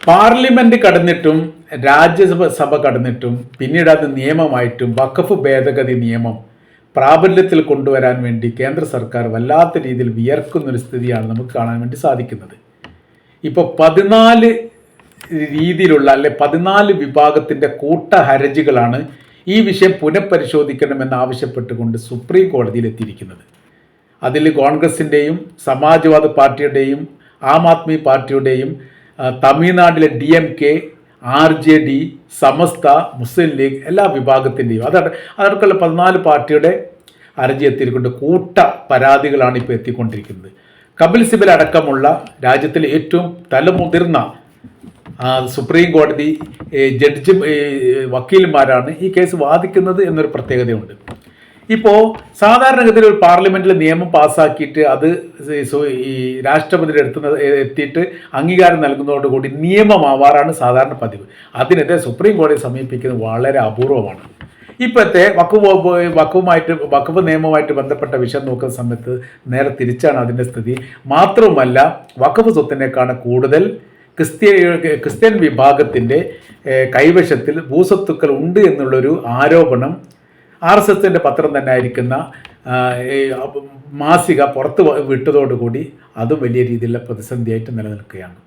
Parliament കടന്നിട്ടും Rajya Sabha കടന്നിട്ടും പിന്നീട് അത് നിയമമായിട്ടും വഖഫ് ഭേദഗതി നിയമം പ്രാബല്യത്തിൽ കൊണ്ടുവരാൻ വേണ്ടി കേന്ദ്ര സർക്കാർ വല്ലാത്ത രീതിയിൽ വിയർക്കുന്നൊരു സ്ഥിതിയാണ് നമുക്ക് കാണാൻ വേണ്ടി സാധിക്കുന്നത്. ഇപ്പോൾ 14 രീതിയിലുള്ള 14 വിഭാഗത്തിൻ്റെ കൂട്ട ഹർജികളാണ് ഈ വിഷയം പുനഃപരിശോധിക്കണമെന്ന് ആവശ്യപ്പെട്ടുകൊണ്ട് സുപ്രീം കോടതിയിൽ എത്തിയിരിക്കുന്നത്. അതിൽ കോൺഗ്രസിൻ്റെയും സമാജ്വാദി പാർട്ടിയുടെയും ആം ആദ്മി പാർട്ടിയുടെയും തമിഴ്നാട്ടിലെ DMK, RJD, സമസ്ത, മുസ്ലിം ലീഗ് എല്ലാ വിഭാഗത്തിൻ്റെയും അതടക്കമുള്ള 14 പാർട്ടിയുടെ ഹർജി എത്തിയിട്ടുണ്ട്. കൂട്ട പരാതികളാണ് ഇപ്പോൾ എത്തിക്കൊണ്ടിരിക്കുന്നത്. കപിൽ സിബൽ അടക്കമുള്ള രാജ്യത്തിലെ ഏറ്റവും തലമുതിർന്ന സുപ്രീം കോടതി ജഡ്ജി വക്കീൽമാരാണ് ഈ കേസ് വാദിക്കുന്നത് എന്നൊരു പ്രത്യേകതയുണ്ട്. ഇപ്പോൾ സാധാരണഗതിയിൽ ഒരു പാർലമെൻറ്റിൽ നിയമം പാസ്സാക്കിയിട്ട് അത് ഈ രാഷ്ട്രപതിയുടെ എത്തിയിട്ട് അംഗീകാരം നൽകുന്നതോടുകൂടി നിയമമാവാറാണ് സാധാരണ പതിവ്. അതിനെതിരെ സുപ്രീം കോടതിയെ സമീപിക്കുന്നത് വളരെ അപൂർവമാണ്. ഇപ്പോഴത്തെ വഖഫ് നിയമവുമായിട്ട് ബന്ധപ്പെട്ട വിഷയം നോക്കുന്ന സമയത്ത് നേരെ തിരിച്ചാണ് അതിൻ്റെ സ്ഥിതി. മാത്രവുമല്ല, വഖഫ് സ്വത്തിനേക്കാണ് കൂടുതൽ ക്രിസ്ത്യൻ വിഭാഗത്തിൻ്റെ കൈവശത്തിൽ ഭൂസ്വത്തുക്കൾ ഉണ്ട് എന്നുള്ളൊരു ആരോപണം RSSൻ്റെ പത്രം തന്നെ ആയിരിക്കുന്ന മാസിക പുറത്ത് വിട്ടതോടുകൂടി അതും വലിയ രീതിയിലുള്ള പ്രതിസന്ധിയായിട്ട് നിലനിൽക്കുകയാണ്.